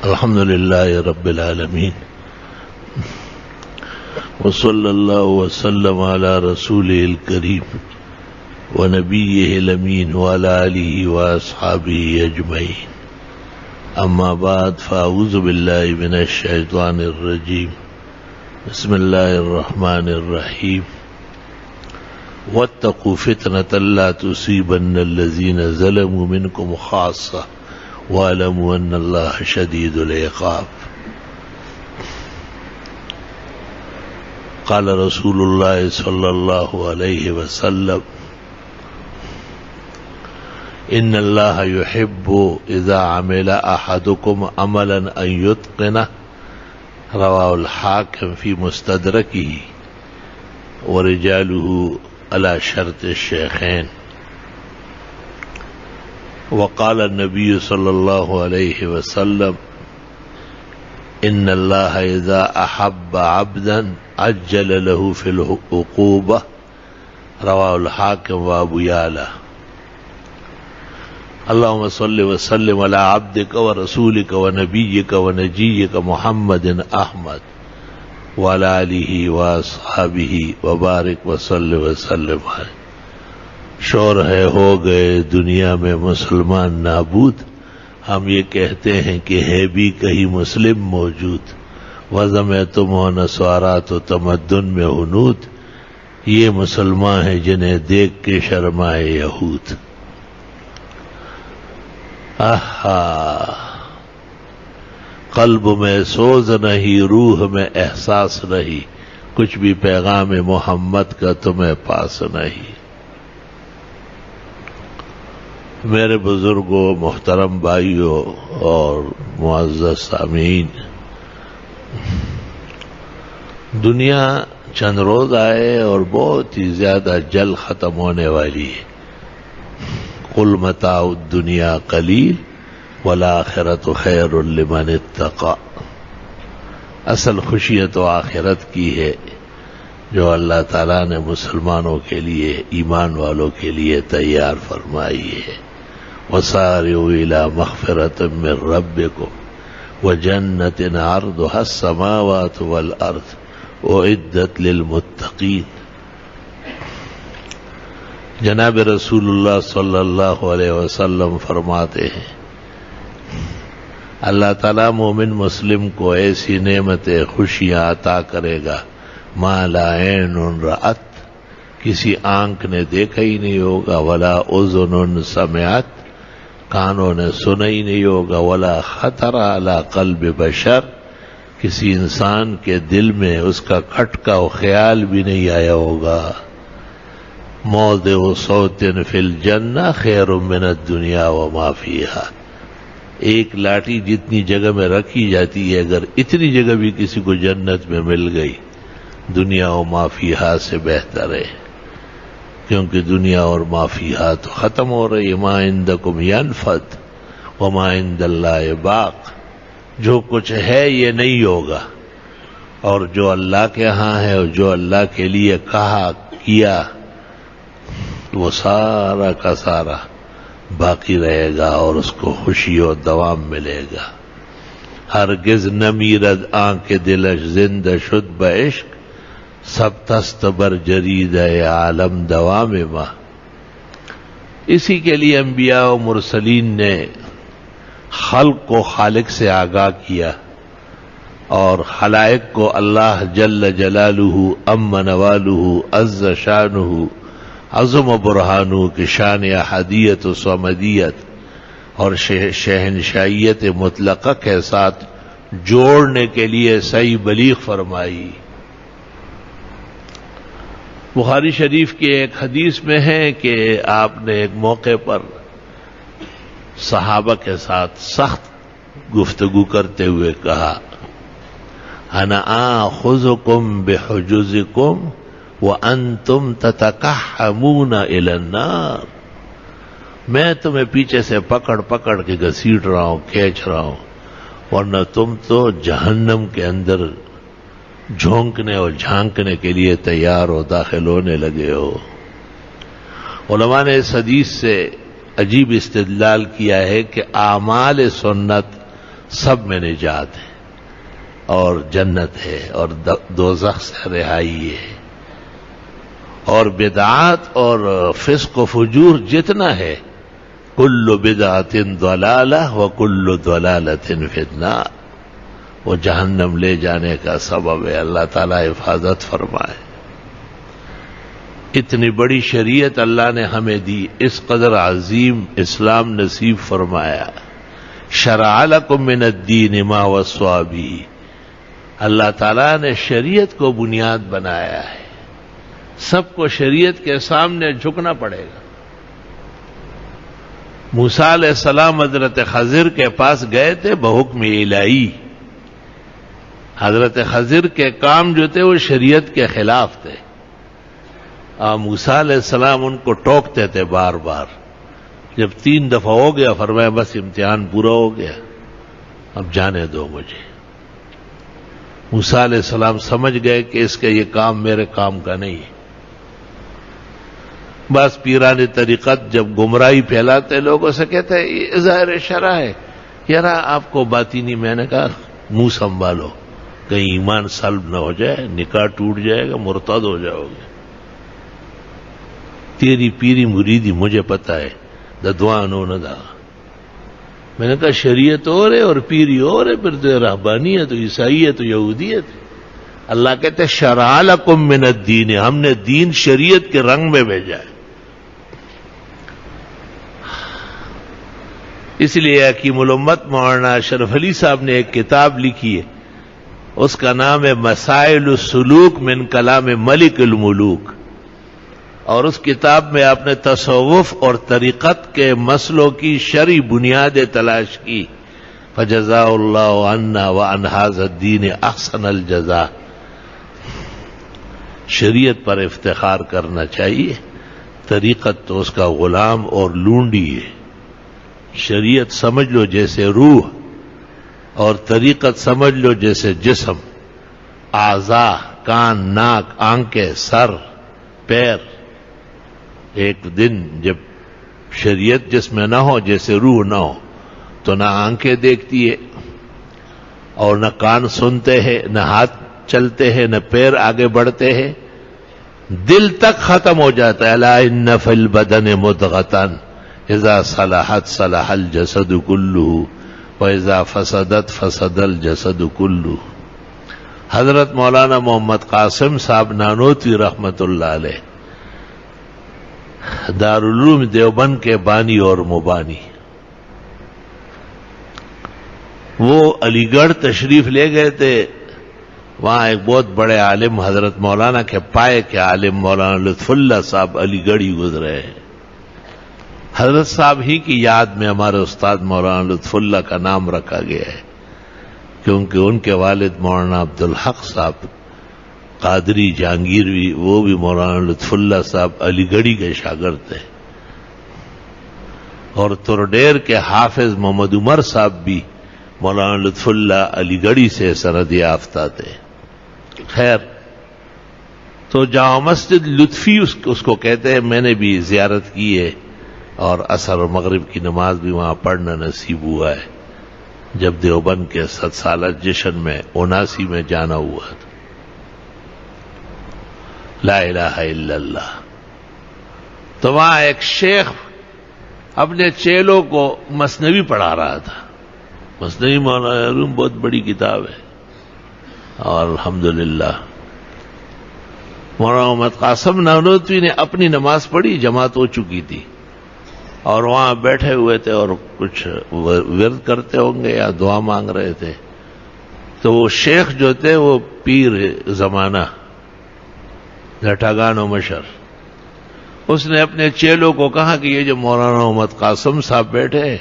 الحمد لله رب العالمين وصلى الله وسلم على رسوله الكريم ونبيه الأمين وعلى آله وأصحابه أجمعين. أما بعد فأعوذ بالله من الشيطان الرجيم. بسم الله الرحمن الرحيم. واتقوا فتنة لا تصيبن الذين ظلموا منكم خاصة واعلموا أن الله شديد العقاب. قال رسول الله صلى الله عليه وسلم: إن الله يحب إذا عمل أحدكم عملا أن يتقنه. رواه الحاكم في مستدركه ورجاله على شرط الشيخين. وقال النبي صلى الله عليه وسلم: إن الله إذا أحب عبدا عجل له في العقوبة. رواه الحاكم وأبو يعلى. اللهم صل وسلم على عبدك ورسولك ونبيك ونجيك محمد أحمد وعلى آله وأصحابه وبارك وسلم وسلم. شور ہے ہو گئے دنیا میں مسلمان نابود، ہم یہ کہتے ہیں کہ ہے بھی کہیں مسلم موجود. وضم تم ہو نسوارا تو تمدن میں ہنود، یہ مسلمان ہیں جنہیں دیکھ کے شرمائے یہود. قلب میں سوز نہیں، روح میں احساس نہیں، کچھ بھی پیغام محمد کا تمہیں پاس نہیں. میرے بزرگوں، محترم بھائیوں اور معزز سامعین، دنیا چند روز آئے اور بہت ہی زیادہ جلد ختم ہونے والی ہے. قل متاع الدنیا قلیل والآخرۃ خیر لمن اتقى. اصل خوشی تو آخرت کی ہے جو اللہ تعالیٰ نے مسلمانوں کے لیے، ایمان والوں کے لیے تیار فرمائی ہے. وسارعوا إلى مغفرة من ربكم وجنة عرضها السماوات والأرض أعدت للمتقين. جناب رسول اللہ صلی اللہ علیہ وسلم فرماتے ہیں، اللہ تعالیٰ مومن مسلم کو ایسی نعمتیں، خوشیاں عطا کرے گا ما لا عین رأت، کسی آنکھ نے دیکھا ہی نہیں ہوگا، ولا اذن سمعت، کانوں نے سنا ہی نہیں ہوگا، ولا خطر علی قلب بشر، کسی انسان کے دل میں اس کا کھٹکا و خیال بھی نہیں آیا ہوگا. موضع صوت فی الجنہ خیر من الدنیا وما فیہا. ایک لاٹھی جتنی جگہ میں رکھی جاتی ہے، اگر اتنی جگہ بھی کسی کو جنت میں مل گئی، دنیا و ما فیہا سے بہتر ہے. کیونکہ دنیا اور ما فیہا تو ختم ہو رہی ہے. ما عندکم ینفد وما عند اللہ باق. جو کچھ ہے یہ نہیں ہوگا، اور جو اللہ کے ہاں ہے اور جو اللہ کے لیے کہا کیا وہ سارا کا سارا باقی رہے گا اور اس کو خوشی و دوام ملے گا. ہرگز نمیرد آنکھ دلش زندہ شد بعشق، سب تست بر جرید عالم دوام ما. اسی کے لیے انبیاء و مرسلین نے خلق کو خالق سے آگاہ کیا اور خلائق کو اللہ جل جلالہ ام نوالہ عز شانہ عظم برہانہ کی شان احدیت و صمدیت اور شہنشاہیت مطلقہ کے ساتھ جوڑنے کے لیے صحیح بلیغ فرمائی. بخاری شریف کی ایک حدیث میں ہے کہ آپ نے ایک موقع پر صحابہ کے ساتھ سخت گفتگو کرتے ہوئے کہا: انا آخذکم بحجزکم وانتم تتکحمون الی النار. میں تمہیں پیچھے سے پکڑ پکڑ کے گھسیٹ رہا ہوں، کھینچ رہا ہوں، ورنہ تم تو جہنم کے اندر جھونکنے اور جھانکنے کے لیے تیار ہو، داخل ہونے لگے ہو. علماء نے اس حدیث سے عجیب استدلال کیا ہے کہ اعمال سنت سب میں نجات ہے اور جنت ہے اور دوزخ سے رہائی ہے. اور بدعات اور فسق و فجور جتنا ہے کل بدعت ضلالہ وکل ضلالۃ فی النار، وہ جہنم لے جانے کا سبب ہے. اللہ تعالیٰ حفاظت فرمائے. اتنی بڑی شریعت اللہ نے ہمیں دی، اس قدر عظیم اسلام نصیب فرمایا. شرع لکم من الدین ما وصی بہ، اللہ تعالیٰ نے شریعت کو بنیاد بنایا ہے. سب کو شریعت کے سامنے جھکنا پڑے گا. موسیٰ علیہ السلام حضرت خضر کے پاس گئے تھے بحکم الہی. حضرت خضر کے کام جو تھے وہ شریعت کے خلاف تھے. موسیٰ علیہ السلام ان کو ٹوکتے تھے بار بار. جب 3 دفعہ ہو گیا فرمایا بس امتحان پورا ہو گیا، اب جانے دو مجھے. موسیٰ علیہ السلام سمجھ گئے کہ اس کا یہ کام میرے کام کا نہیں ہے. بس پیران طریقت جب گمراہی پھیلاتے لوگوں سے کہتے ہیں یہ ظاہر شرع ہے. یار آپ کو باطینی، میں نے کہا منہ سنبھالو کہیں ایمان سلب نہ ہو جائے، نکاح ٹوٹ جائے گا، مرتد ہو جاؤ گے. تیری پیری مریدی مجھے پتہ ہے، دعا نہ دا. میں نے کہا شریعت اور ہے اور پیری اور ہے، پھر تو رہبانیت، تو عیسائیت، تو یہودیت. اللہ کہتے شرع لکم من الدین، ہم نے دین شریعت کے رنگ میں بھیجا ہے. اس لیے حکیم الامت مولانا اشرف علی صاحب نے ایک کتاب لکھی ہے، اس کا نام ہے مسائل السلوک من کلام ملک الملوک. اور اس کتاب میں آپ نے تصوف اور طریقت کے مسئلوں کی شرعی بنیادیں تلاش کی. فجزاء اللہ عنا وعن ھذا الدین احسن الجزاء. شریعت پر افتخار کرنا چاہیے. طریقت تو اس کا غلام اور لونڈی ہے. شریعت سمجھ لو جیسے روح، اور طریقت سمجھ لو جیسے جسم، اعضاء، کان، ناک، آنکھیں، سر، پیر. ایک دن جب شریعت جس میں نہ ہو، جیسے روح نہ ہو، تو نہ آنکھیں دیکھتی ہے اور نہ کان سنتے ہیں، نہ ہاتھ چلتے ہیں، نہ پیر آگے بڑھتے ہیں. دل تک ختم ہو جاتا ہے. الا ان فی البدن مضغۃ اذا صلحت صلح الجسد کلہ واذا فسدت فسد الجسد کلہ. حضرت مولانا محمد قاسم صاحب نانوتوی رحمت اللہ علیہ دارالعلوم دیوبند کے بانی اور مبانی، وہ علی گڑھ تشریف لے گئے تھے. وہاں ایک بہت بڑے عالم حضرت مولانا کے پائے کے عالم مولانا لطف اللہ صاحب علی گڑھ ہی گزرے ہیں. حضرت صاحب ہی کی یاد میں ہمارے استاد مولانا لطف اللہ کا نام رکھا گیا ہے، کیونکہ ان کے والد مولانا عبدالحق صاحب قادری جہانگیروی، وہ بھی مولانا لطف اللہ صاحب علی گڑھی کے شاگرد تھے. اور ترڈیر کے حافظ محمد عمر صاحب بھی مولانا لطف اللہ علی گڑھی سے سند یافتہ تھے. خیر، تو جامع مسجد لطفی اس کو کہتے ہیں. میں نے بھی زیارت کی ہے اور عصر اور مغرب کی نماز بھی وہاں پڑھنا نصیب ہوا ہے جب دیوبند کے 7 سالہ جشن میں 79 میں جانا ہوا تھا. لا الہ الا اللہ. تو وہاں ایک شیخ اپنے چیلوں کو مثنوی پڑھا رہا تھا. مثنوی مولانا بہت بڑی کتاب ہے، اور الحمدللہ مولانا محمد قاسم نانوتوی نے اپنی نماز پڑھی، جماعت ہو چکی تھی، اور وہاں بیٹھے ہوئے تھے اور کچھ ورد کرتے ہوں گے یا دعا مانگ رہے تھے. تو وہ شیخ جو تھے وہ پیر زمانہ گھٹاگان و مشر، اس نے اپنے چیلوں کو کہا کہ یہ جو مولانا محمد قاسم صاحب بیٹھے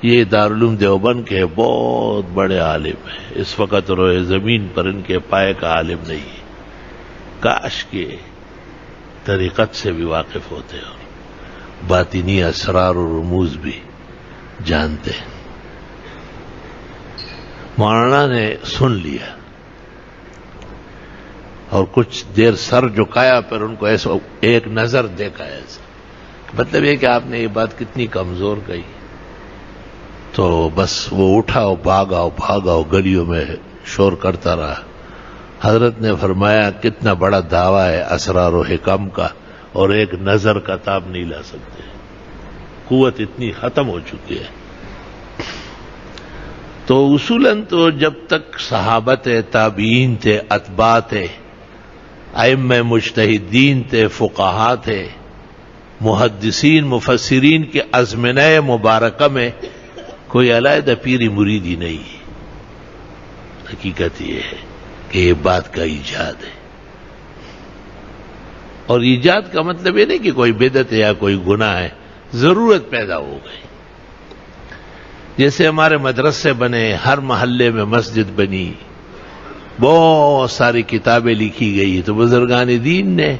یہ دارالعلوم دیوبند کے بہت بڑے عالم ہیں. اس وقت روئے زمین پر ان کے پائے کا عالم نہیں ہے. کاش کے طریقت سے بھی واقف ہوتے اور باطنی اسرار و رموز بھی جانتے. مولانا نے سن لیا اور کچھ دیر سر جھکایا، پھر ان کو ایسا ایک نظر دیکھا ایسا. مطلب یہ کہ آپ نے یہ بات کتنی کمزور کہی. تو بس وہ اٹھا اور بھاگا گلیوں میں شور کرتا رہا. حضرت نے فرمایا کتنا بڑا دعویٰ ہے اسرار و حکم کا، اور ایک نظر کا تاب نہیں لا سکتے، قوت اتنی ختم ہو چکی ہے. تو اصولاً تو جب تک صحابت تابعین تھے، اتباع تھے، ائمہ مجتہدین تھے، فقہا تھے، محدثین مفسرین کے ازمنہ مبارکہ میں کوئی علیحدہ پیری مریدی نہیں ہے. حقیقت یہ ہے کہ یہ بات کا ایجاد ہے، اور ایجاد کا مطلب یہ نہیں کہ کوئی بدعت ہے یا کوئی گناہ ہے، ضرورت پیدا ہو گئی. جیسے ہمارے مدرسے بنے، ہر محلے میں مسجد بنی، بہت ساری کتابیں لکھی گئی، تو بزرگان دین نے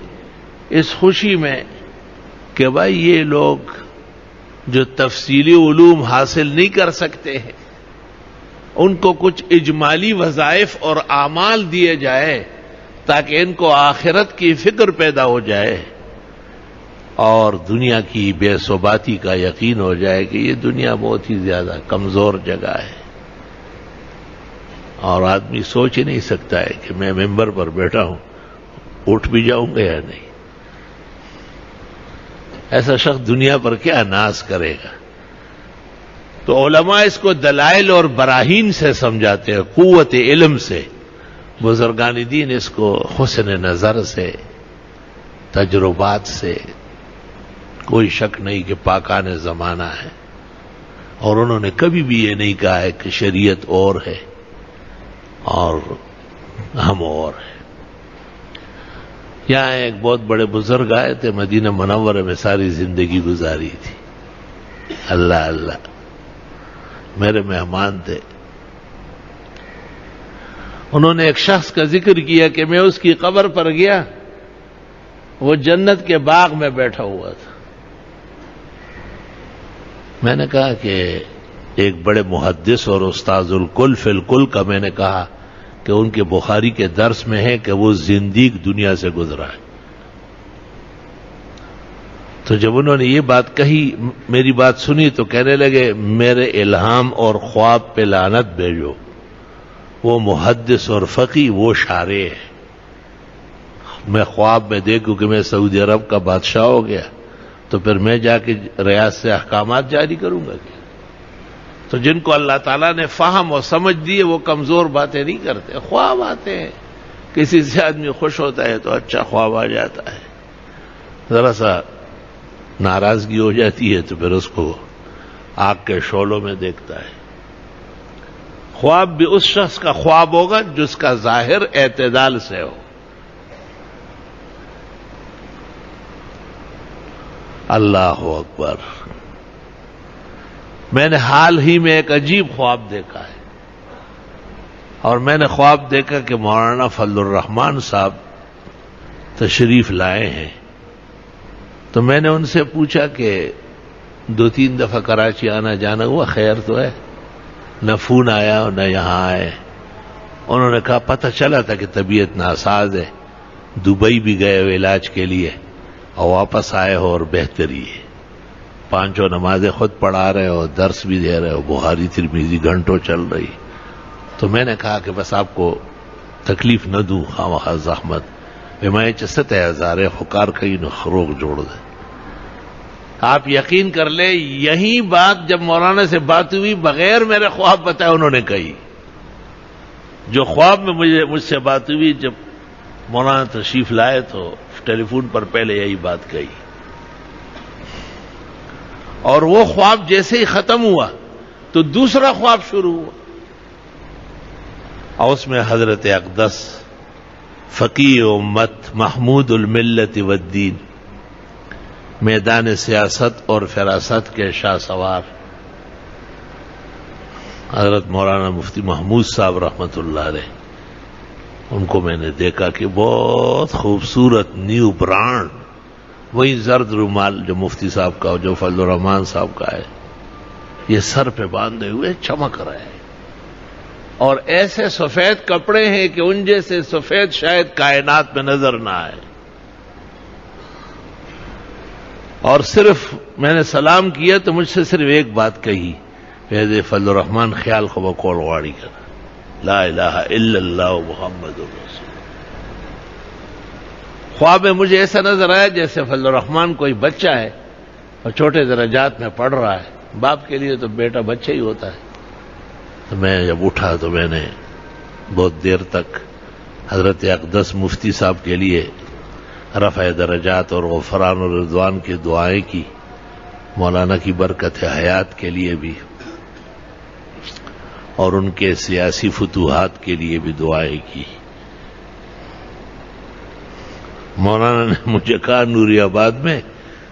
اس خوشی میں کہ بھائی یہ لوگ جو تفصیلی علوم حاصل نہیں کر سکتے ہیں، ان کو کچھ اجمالی وظائف اور اعمال دیے جائے تاکہ ان کو آخرت کی فکر پیدا ہو جائے اور دنیا کی بے ثباتی کا یقین ہو جائے کہ یہ دنیا بہت ہی زیادہ کمزور جگہ ہے، اور آدمی سوچ ہی نہیں سکتا ہے کہ میں ممبر پر بیٹھا ہوں، اٹھ بھی جاؤں گا یا نہیں. ایسا شخص دنیا پر کیا ناز کرے گا؟ تو علماء اس کو دلائل اور براہین سے سمجھاتے ہیں، قوت علم سے. بزرگان دین اس کو حسن نظر سے، تجربات سے. کوئی شک نہیں کہ پاکان زمانہ ہے، اور انہوں نے کبھی بھی یہ نہیں کہا ہے کہ شریعت اور ہے اور ہم اور ہیں. یہاں ایک بہت بڑے بزرگ آئے تھے، مدینہ منورہ میں ساری زندگی گزاری تھی. اللہ اللہ، میرے مہمان تھے. انہوں نے ایک شخص کا ذکر کیا کہ میں اس کی قبر پر گیا، وہ جنت کے باغ میں بیٹھا ہوا تھا. میں نے کہا کہ ایک بڑے محدث اور استاذ الکل فی الکل کا میں نے کہا کہ ان کے بخاری کے درس میں ہے کہ وہ زندیق دنیا سے گزرا ہے. تو جب انہوں نے یہ بات کہی، میری بات سنی، تو کہنے لگے میرے الہام اور خواب پہ لعنت بھیجو، وہ محدث اور فقی، وہ شارع ہے. میں خواب میں دیکھوں کہ میں سعودی عرب کا بادشاہ ہو گیا تو پھر میں جا کے ریاض سے احکامات جاری کروں گا کیا؟ تو جن کو اللہ تعالیٰ نے فہم اور سمجھ دیے وہ کمزور باتیں نہیں کرتے، خواب آتے ہیں. کسی سے آدمی خوش ہوتا ہے تو اچھا خواب آ جاتا ہے، ذرا سا ناراضگی ہو جاتی ہے تو پھر اس کو آگ کے شعلوں میں دیکھتا ہے. خواب بھی اس شخص کا خواب ہوگا جس کا ظاہر اعتدال سے ہو. اللہ اکبر. میں نے حال ہی میں ایک عجیب خواب دیکھا ہے، اور میں نے خواب دیکھا کہ مولانا فضل الرحمان صاحب تشریف لائے ہیں. تو میں نے ان سے پوچھا کہ 2-3 دفعہ کراچی آنا جانا ہوا، خیر تو ہے؟ نہ فون آیا اور نہ یہاں آئے. انہوں نے کہا پتہ چلا تھا کہ طبیعت ناساز ہے، دبئی بھی گئے ہوئے علاج کے لیے اور واپس آئے ہو اور بہتری ہے. 5 نمازیں خود پڑھا رہے ہو، درس بھی دے رہے ہو، بخاری ترمذی گھنٹوں چل رہی. تو میں نے کہا کہ بس آپ کو تکلیف نہ دوں، خواہ زحمت میں چستے ہزارے خکار کئی نہ خروغ جوڑ دے. آپ یقین کر لیں یہی بات جب مولانا سے بات ہوئی بغیر میرے خواب بتائے انہوں نے کہی. جو خواب میں مجھ سے بات ہوئی جب مولانا تشریف لائے تو ٹیلی فون پر پہلے یہی بات کہی. اور وہ خواب جیسے ہی ختم ہوا تو دوسرا خواب شروع ہوا، اور اس میں حضرت اقدس فقیہ امت محمود الملت والدین میدان سیاست اور فراست کے شاہ سوار حضرت مولانا مفتی محمود صاحب رحمت اللہ علیہ، ان کو میں نے دیکھا کہ بہت خوبصورت نیو برانڈ وہی زرد رومال جو مفتی صاحب کا جو فضل الرحمان صاحب کا ہے، یہ سر پہ باندھے ہوئے چمک رہے ہیں، اور ایسے سفید کپڑے ہیں کہ ان جیسے سفید شاید کائنات میں نظر نہ آئے. اور صرف میں نے سلام کیا تو مجھ سے صرف ایک بات کہی پیدے فضل الرحمن خیال خو بکول غواړي کنه لا الہ الا اللہ محمد رسول. خواب میں مجھے ایسا نظر آیا جیسے فضل الرحمن کوئی بچہ ہے اور چھوٹے درجات میں پڑھ رہا ہے. باپ کے لیے تو بیٹا بچہ ہی ہوتا ہے. تو میں جب اٹھا تو میں نے بہت دیر تک حضرت اقدس مفتی صاحب کے لیے رفع درجات اور غفران و رضوان کی دعائیں کی، مولانا کی برکت حیات کے لیے بھی اور ان کے سیاسی فتوحات کے لیے بھی دعائیں کی. مولانا نے مجھے کہا نوری آباد میں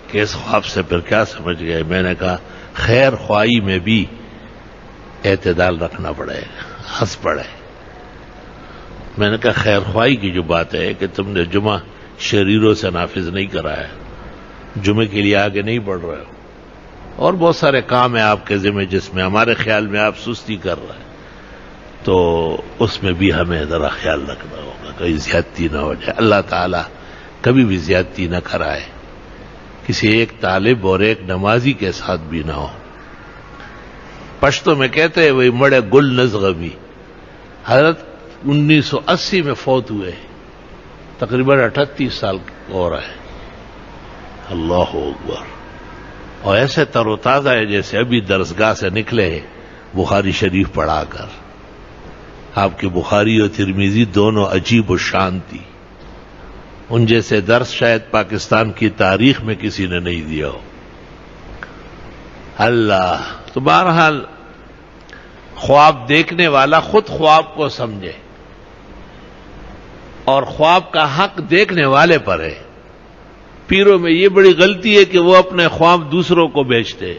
کہ اس خواب سے پھر کیا سمجھ گئے؟ میں نے کہا خیر خواہی میں بھی اعتدال رکھنا پڑے گا. ہنس پڑے. میں نے کہا خیر خواہی کی جو بات ہے کہ تم نے جمعہ شریروں سے نافذ نہیں کرایا، جمعے کے لیے آگے نہیں بڑھ رہے ہو، اور بہت سارے کام ہیں آپ کے ذمہ جس میں ہمارے خیال میں آپ سستی کر رہے ہیں، تو اس میں بھی ہمیں ذرا خیال رکھنا ہوگا کہیں زیادتی نہ ہو جائے. اللہ تعالیٰ کبھی بھی زیادتی نہ کرائے، کسی ایک طالب اور ایک نمازی کے ساتھ بھی نہ ہو. پشتو میں کہتے ہیں وہی مڑے گل نزغمی. حضرت 1980 میں فوت ہوئے، تقریباً 38 سال ہو رہا ہے. اللہ اکبر. اور ایسے تر و تازہ ہے جیسے ابھی درسگاہ سے نکلے ہیں بخاری شریف پڑھا کر. آپ کی بخاری اور ترمذی دونوں عجیب و شان تھی. ان جیسے درس شاید پاکستان کی تاریخ میں کسی نے نہیں دیا ہو. اللہ. تو بہرحال خواب دیکھنے والا خود خواب کو سمجھے اور خواب کا حق دیکھنے والے پر ہے. پیروں میں یہ بڑی غلطی ہے کہ وہ اپنے خواب دوسروں کو بیچتے.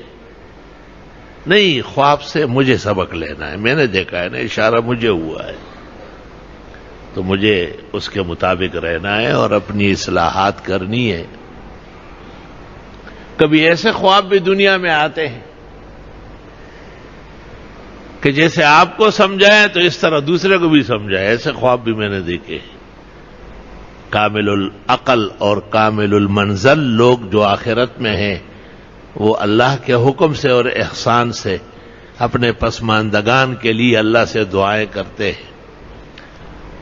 نہیں، خواب سے مجھے سبق لینا ہے. میں نے دیکھا ہے نا، اشارہ مجھے ہوا ہے تو مجھے اس کے مطابق رہنا ہے اور اپنی اصلاحات کرنی ہے. کبھی ایسے خواب بھی دنیا میں آتے ہیں کہ جیسے آپ کو سمجھائیں تو اس طرح دوسرے کو بھی سمجھائے. ایسے خواب بھی میں نے دیکھے. کامل العقل اور کامل المنزل لوگ جو آخرت میں ہیں وہ اللہ کے حکم سے اور احسان سے اپنے پسماندگان کے لیے اللہ سے دعائیں کرتے ہیں،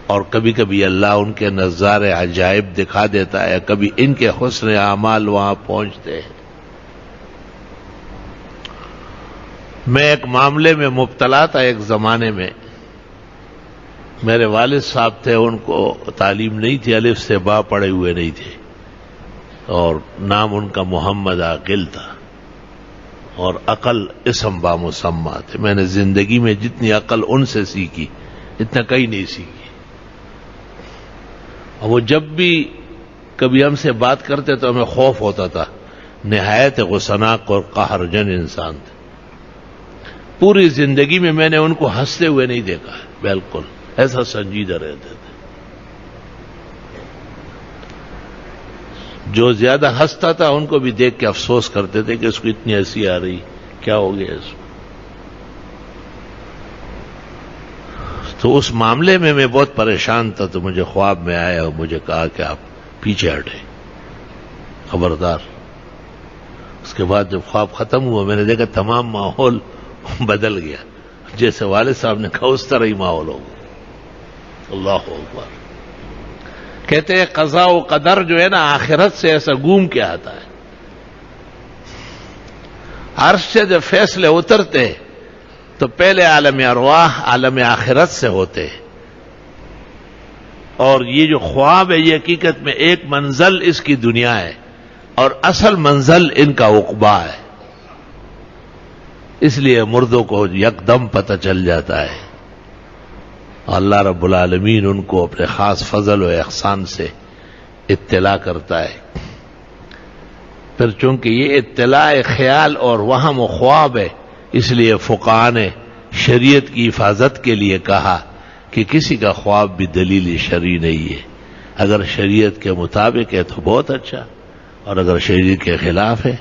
اور کبھی کبھی اللہ ان کے نظارے عجائب دکھا دیتا ہے، کبھی ان کے حسن اعمال وہاں پہنچتے ہیں. میں ایک معاملے میں مبتلا تھا ایک زمانے میں. میرے والد صاحب تھے، ان کو تعلیم نہیں تھی، الف سے با پڑھے ہوئے نہیں تھے، اور نام ان کا محمد عاقل تھا، اور عقل اسم با مسمى تھے. میں نے زندگی میں جتنی عقل ان سے سیکھی اتنا کہیں نہیں سیکھی. اور وہ جب بھی کبھی ہم سے بات کرتے تو ہمیں خوف ہوتا تھا. نہایت غصناک اور قہرجن انسان تھے. پوری زندگی میں نے ان کو ہنستے ہوئے نہیں دیکھا. بالکل ایسا سنجیدہ رہتے تھے. جو زیادہ ہنستا تھا ان کو بھی دیکھ کے افسوس کرتے تھے کہ اس کو اتنی ہنسی آ رہی، کیا ہو گیا اس کو. تو اس معاملے میں بہت پریشان تھا. تو مجھے خواب میں آیا اور مجھے کہا کہ آپ پیچھے ہٹے، خبردار. اس کے بعد جب خواب ختم ہوا میں نے دیکھا تمام ماحول بدل گیا. جیسے والد صاحب نے کہا اس طرح ہی ماحول ہو گیا. اللہ اکبر. کہتے ہیں قضاء و قدر جو ہے نا آخرت سے ایسا گوم کے آتا ہے. عرش سے جب فیصلے اترتے تو پہلے عالم ارواح عالم آخرت سے ہوتے، اور یہ جو خواب ہے یہ حقیقت میں ایک منزل اس کی دنیا ہے اور اصل منزل ان کا عقبہ ہے. اس لیے مردوں کو یکدم پتہ چل جاتا ہے. اللہ رب العالمین ان کو اپنے خاص فضل و احسان سے اطلاع کرتا ہے. پھر چونکہ یہ اطلاع خیال اور وہم و خواب ہے، اس لیے فقہاء نے شریعت کی حفاظت کے لیے کہا کہ کسی کا خواب بھی دلیل شرعی نہیں ہے. اگر شریعت کے مطابق ہے تو بہت اچھا، اور اگر شریعت کے خلاف ہے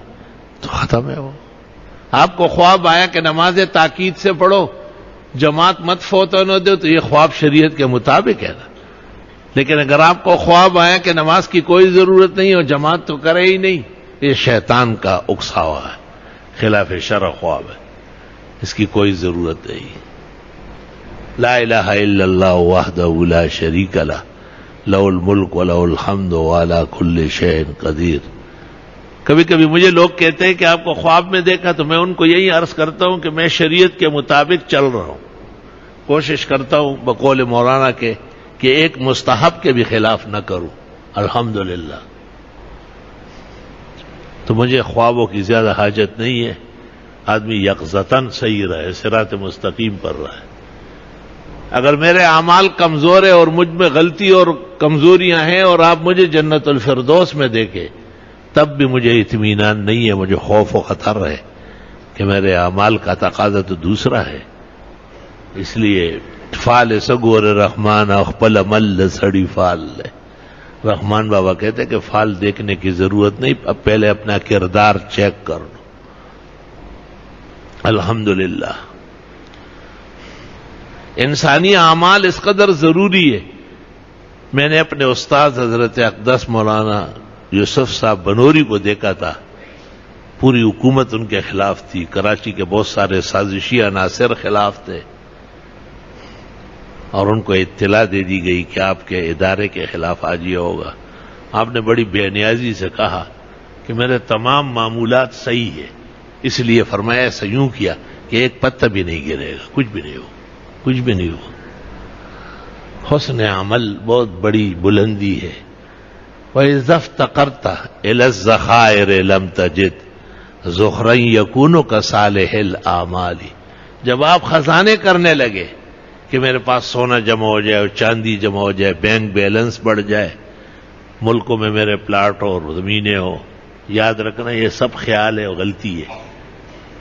تو ختم ہے. وہ آپ کو خواب آیا کہ نماز تاکید سے پڑھو، جماعت مت فوت نہ دو، تو یہ خواب شریعت کے مطابق ہے نا. لیکن اگر آپ کو خواب آیا کہ نماز کی کوئی ضرورت نہیں اور جماعت تو کرے ہی نہیں، یہ شیطان کا اکسا ہوا ہے، خلاف شرع خواب ہے. اس کی کوئی ضرورت نہیں. لا الہ الا اللہ وحدہ لا شریک لہ لہ الملک و لہ الحمد وعلی کل شیء قدیر. کبھی کبھی مجھے لوگ کہتے ہیں کہ آپ کو خواب میں دیکھا، تو میں ان کو یہی عرض کرتا ہوں کہ میں شریعت کے مطابق چل رہا ہوں. کوشش کرتا ہوں بقول مولانا کے کہ ایک مستحب کے بھی خلاف نہ کروں. الحمدللہ. تو مجھے خوابوں کی زیادہ حاجت نہیں ہے. آدمی یقظتاً صحیح رہے، صراط مستقیم پر رہے. اگر میرے اعمال کمزور ہے اور مجھ میں غلطی اور کمزوریاں ہیں اور آپ مجھے جنت الفردوس میں دیکھیں، تب بھی مجھے اطمینان نہیں ہے، مجھے خوف و خطر ہے کہ میرے اعمال کا تقاضا تو دوسرا ہے. اس لیے فال سگور رحمان اخپل مل سڑی فال لے. رحمان بابا کہتے کہ فال دیکھنے کی ضرورت نہیں، اب پہلے اپنا کردار چیک کر لو. الحمدللہ. انسانی اعمال اس قدر ضروری ہے. میں نے اپنے استاد حضرت اقدس مولانا یوسف صاحب بنوری کو دیکھا تھا. پوری حکومت ان کے خلاف تھی، کراچی کے بہت سارے سازشی عناصر خلاف تھے، اور ان کو اطلاع دے دی گئی کہ آپ کے ادارے کے خلاف آج یہ ہوگا. آپ نے بڑی بے نیازی سے کہا کہ میرے تمام معمولات صحیح ہے، اس لیے فرمایا ایسا یوں کیا کہ ایک پتہ بھی نہیں گرے گا، کچھ بھی نہیں ہو، کچھ بھی نہیں ہو. حسن عمل بہت بڑی بلندی ہے. وَإِذَا افْتَقَرْتَ إِلَى الذَّخَائِرِ لَمْ تَجِدْ ذُخْرًا يَكُونُ كَصَالِحِ الْأَعْمَالِ. جب آپ خزانے کرنے لگے کہ میرے پاس سونا جمع ہو جائے اور چاندی جمع ہو جائے، بینک بیلنس بڑھ جائے، ملکوں میں میرے پلاٹ اور زمینیں ہو، یاد رکھنا یہ سب خیال ہے اور غلطی ہے.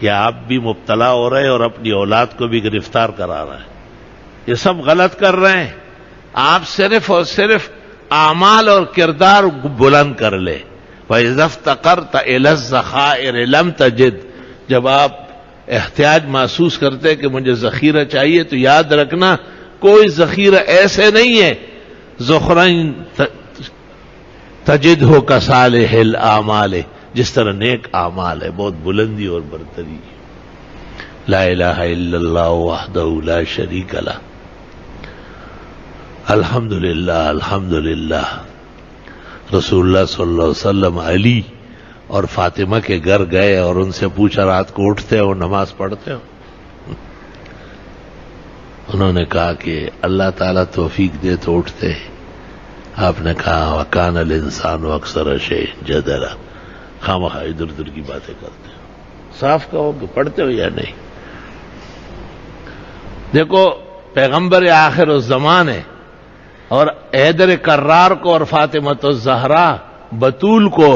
یا آپ بھی مبتلا ہو رہے اور اپنی اولاد کو بھی گرفتار کرا رہے ہیں. یہ سب غلط کر رہے ہیں. آپ صرف اور صرف اعمال اور کردار بلند کر لے. وَإِذَا افْتَقَرْتَ إِلَى الذَّخَائِرِ لَمْ تَجِدْ. جب آپ احتیاج محسوس کرتے کہ مجھے ذخیرہ چاہیے، تو یاد رکھنا کوئی ذخیرہ ایسے نہیں ہے. ذُخْرًا تَجِدْهُ كَصَالِحِ الْأَعْمَالِ. جس طرح نیک اعمال ہے، بہت بلندی اور برتری. لا الہ الا اللہ وحدہ لا شریک لہ. الحمدللہ الحمدللہ. رسول اللہ صلی اللہ علیہ وسلم علی اور فاطمہ کے گھر گئے اور ان سے پوچھا رات کو اٹھتے ہو، نماز پڑھتے ہو؟ انہوں نے کہا کہ اللہ تعالیٰ توفیق دے تو اٹھتے. آپ نے کہا وَكَانَ الْإِنسَانُ أَكْثَرَ شَيْءٍ جَدَلًا. خامخواہ ادھر ادھر کی باتیں کرتے ہو. صاف کہو کہ پڑھتے ہو یا نہیں. دیکھو پیغمبر آخر الزمان ہے، اور حیدر کرار کو اور فاطمۃ الزہرا بطول کو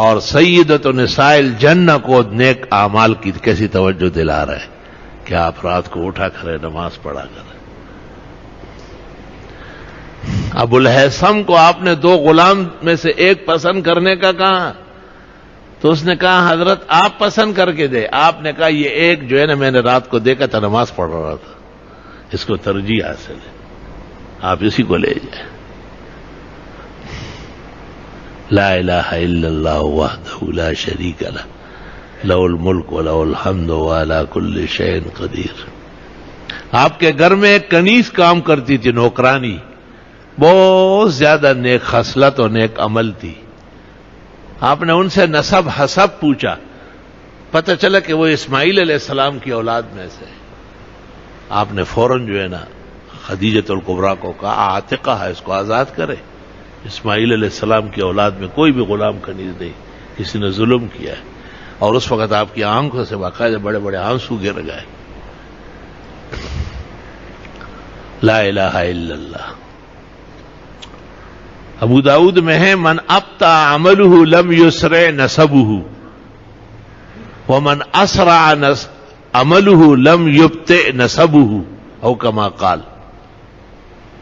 اور سیدۃ نساء الجنہ کو نیک اعمال کی کیسی توجہ دلا رہے کہ آپ رات کو اٹھا کرے، نماز پڑھا کرے. ابو الہیثم کو آپ نے 2 غلام میں سے ایک پسند کرنے کا کہا، تو اس نے کہا حضرت آپ پسند کر کے دے. آپ نے کہا یہ ایک جو ہے نا میں نے رات کو دیکھا تھا، نماز پڑھ رہا تھا، اس کو ترجیح حاصل ہے، آپ اسی کو لے جائیں. لا الہ الا اللہ وحدہ لا شریک لہ لہ الملک و لہ الحمد وعلی کل شیء قدیر. آپ کے گھر میں ایک کنیز کام کرتی تھی، نوکرانی، بہت زیادہ نیک خصلت اور نیک عمل تھی. آپ نے ان سے نسب حسب پوچھا، پتہ چلا کہ وہ اسماعیل علیہ السلام کی اولاد میں سے. آپ نے فوراً جو ہے نا خدیجۃ الکبریٰ کو کہا عاتقہ ہے، اس کو آزاد کرے. اسماعیل علیہ السلام کی اولاد میں کوئی بھی غلام کنیز نہیں، کسی نے ظلم کیا ہے. اور اس وقت آپ کی آنکھوں سے باقاعدہ بڑے بڑے آنسو گر گئے. لا الہ الا اللہ. ابو داؤد میں ہے من ابطا عملہ لم یسرع نسبہ ومن اسرع عملہ لم یبطئ نسبہ او کما قال.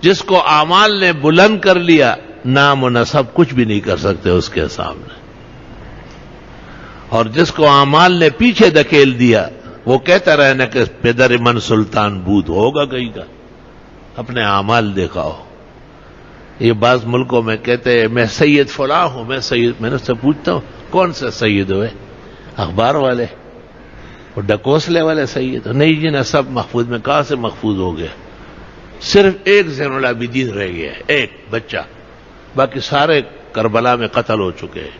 جس کو اعمال نے بلند کر لیا، نام و نسب کچھ بھی نہیں کر سکتے اس کے سامنے. اور جس کو اعمال نے پیچھے دھکیل دیا، وہ کہتا رہنا کہ پدر من سلطان بود ہوگا کہیں کا. اپنے اعمال دکھاؤ. یہ بعض ملکوں میں کہتے ہیں میں سید فلاں ہوں، میں سید. میں نے اس سے پوچھتا ہوں کون سے سید ہوئے؟ اخبار والے. وہ ڈکوسلے والے سید نہیں جی نسب محفوظ میں کہاں سے محفوظ ہو گیا؟ صرف ایک زین العابدین رہ گیا ہے، ایک بچہ، باقی سارے کربلا میں قتل ہو چکے ہیں۔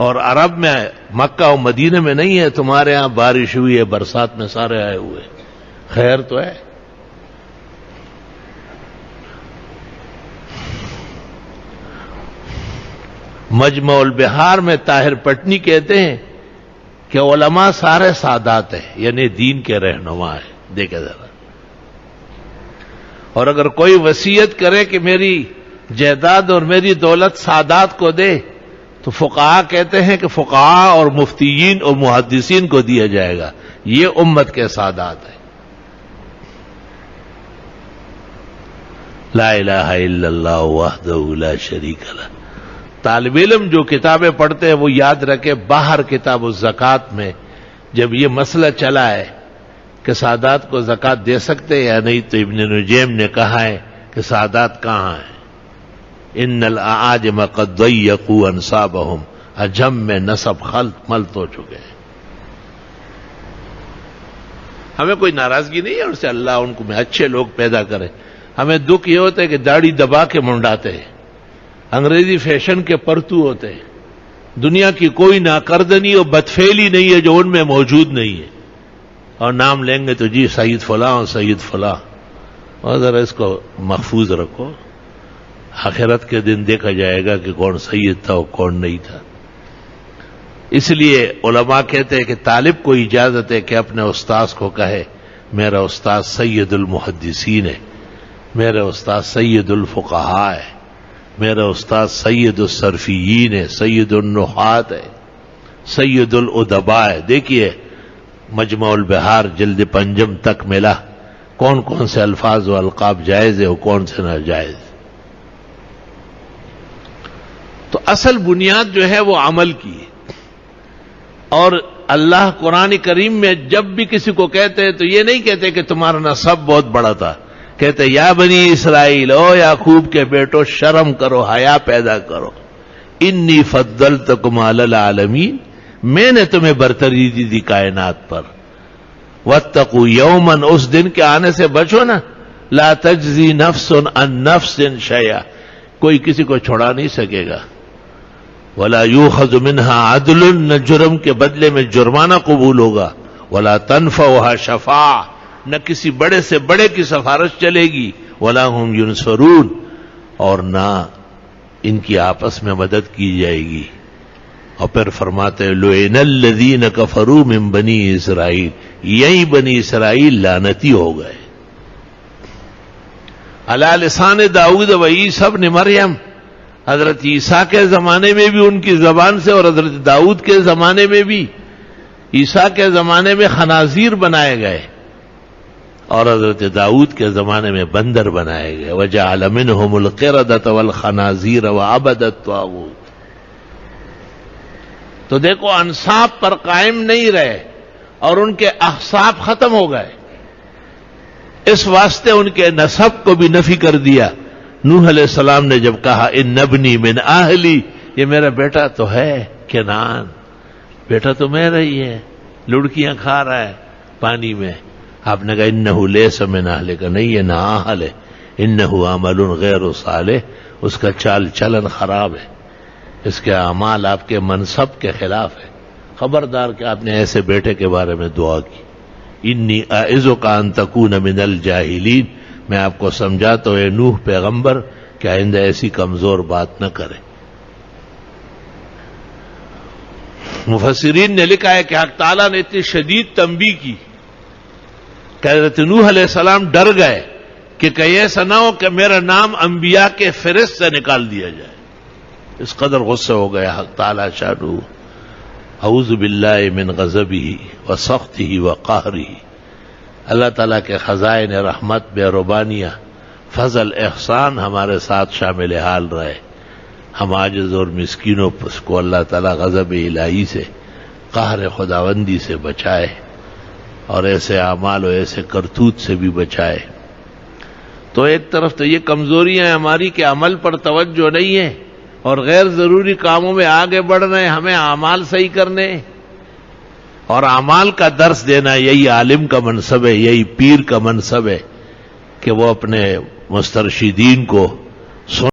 اور عرب میں مکہ و مدینہ میں نہیں ہے، تمہارے ہاں بارش ہوئی ہے، برسات میں سارے آئے ہوئے، خیر تو ہے۔ مجمع البحار میں طاہر پٹنی کہتے ہیں کہ علماء سارے سادات ہیں، یعنی دین کے رہنما ہیں۔ دیکھیں ذرا، اور اگر کوئی وصیت کرے کہ میری جائیداد اور میری دولت سادات کو دے تو فقہا کہتے ہیں کہ فقہا اور مفتیین اور محدثین کو دیا جائے گا، یہ امت کے سادات ہیں۔ لا الہ الا اللہ وحدہ لا شریک لہ۔ طالب علم جو کتابیں پڑھتے ہیں وہ یاد رکھے، باہر کتاب الزکوٰۃ میں جب یہ مسئلہ چلا ہے کہ سادات کو زکوٰۃ دے سکتے یا نہیں، تو ابن نجیم نے کہا ہے کہ سادات کہاں ہیں؟ ان الاعاجم قد ضیقوا انصابهم، عجم میں نسب خلط ملط ہو چکے ہیں۔ ہمیں کوئی ناراضگی نہیں ہے ان سے، اللہ ان کو میں اچھے لوگ پیدا کرے، ہمیں دکھ یہ ہوتا ہے کہ داڑھی دبا کے منڈاتے ہیں، انگریزی فیشن کے پرتو ہوتے ہیں، دنیا کی کوئی ناکردنی اور بدفعلی نہیں ہے جو ان میں موجود نہیں ہے، اور نام لیں گے تو جی سید فلاں اور سید فلاں، اور ذرا اس کو محفوظ رکھو، آخرت کے دن دیکھا جائے گا کہ کون سید تھا اور کون نہیں تھا۔ اس لیے علماء کہتے ہیں کہ طالب کو اجازت ہے کہ اپنے استاذ کو کہے میرا استاذ سید المحدثین ہے، میرا استاذ سید الفقہاء ہے، میرا استاذ سید الصرفیین ہے، سید النحات ہے، سید الادباء ہے۔ دیکھیے مجمع البحار جلد پنجم تک ملا کون کون سے الفاظ و القاب جائز ہے اور کون سے ناجائز۔ تو اصل بنیاد جو ہے وہ عمل کی ہے، اور اللہ قرآن کریم میں جب بھی کسی کو کہتے ہیں تو یہ نہیں کہتے کہ تمہارا نسب بہت بڑا تھا، کہتے یا بنی اسرائیل، او یعقوب کے بیٹو شرم کرو، حیا پیدا کرو، انی فضلتکم علی العالمین، میں نے تمہیں برتری دی تھی کائنات پر، واتقوا یوما، اس دن کے آنے سے بچو نا، لا تجزی نفس عن نفس شیئا، کوئی کسی کو چھڑا نہیں سکے گا، ولا یؤخذ منها عدل، نہ جرم کے بدلے میں جرمانہ قبول ہوگا، ولا تنفعها شفاعہ، نہ کسی بڑے سے بڑے کی سفارش چلے گی، ولا هم ینصرون، اور نہ ان کی آپس میں مدد کی جائے گی۔ اور پھر فرماتے ہیں لعن الذین کفروا من بنی اسرائیل، یہی بنی اسرائیل لعنتی ہو گئے۔ علی لسان داؤد و عیسیٰ ابن مریم، حضرت عیسیٰ کے زمانے میں بھی ان کی زبان سے، اور حضرت داؤد کے زمانے میں بھی، عیسیٰ کے زمانے میں خنازیر بنائے گئے اور حضرت داؤد کے زمانے میں بندر بنائے گئے، وجعل منہم القردۃ والخنازیر وعبد الطاغوت۔ تو دیکھو انساب پر قائم نہیں رہے اور ان کے احساب ختم ہو گئے، اس واسطے ان کے نسب کو بھی نفی کر دیا۔ نوح علیہ السلام نے جب کہا ان ابنی من اہلی، یہ میرا بیٹا تو ہے کنعان، بیٹا تو میرا ہی ہے، لڑکیاں کھا رہا ہے پانی میں، آپ نے کہا انہ لیس من اہلک، نہیں ہے نہ اہل ہے، انہ عمل غیر صالح، اس کا چال چلن خراب ہے، اس کے اعمال آپ کے منصب کے خلاف ہے، خبردار کہ آپ نے ایسے بیٹے کے بارے میں دعا کی۔ انی اعظک ان تکون من الجاہلین، میں آپ کو سمجھاتا ہوں اے نوح پیغمبر کہ آئندہ ایسی کمزور بات نہ کریں۔ مفسرین نے لکھا ہے کہ حق تعالیٰ نے اتنی شدید تنبیہ کی کہ حضرت نوح علیہ السلام ڈر گئے کہ کہیں ایسا نہ ہو کہ میرا نام انبیاء کے فہرست سے نکال دیا جائے، اس قدر غصے ہو گئے حق تعالیٰ شانہ۔ اعوذ باللہ من غضبہ وسخطہ وقہرہ، اللہ تعالیٰ کے خزائن رحمت، بے ربانیہ، فضل، احسان ہمارے ساتھ شامل حال رہے، ہم عاجز اور مسکینوں کو اللہ تعالیٰ غضب الہی سے، قہر خداوندی سے بچائے، اور ایسے اعمال و ایسے کرتوت سے بھی بچائے۔ تو ایک طرف تو یہ کمزوریاں ہیں ہماری کہ عمل پر توجہ نہیں ہے اور غیر ضروری کاموں میں آگے بڑھ رہے ہیں، ہمیں اعمال صحیح کرنے، اور اعمال کا درس دینا یہی عالم کا منصب ہے، یہی پیر کا منصب ہے کہ وہ اپنے مسترشدین کو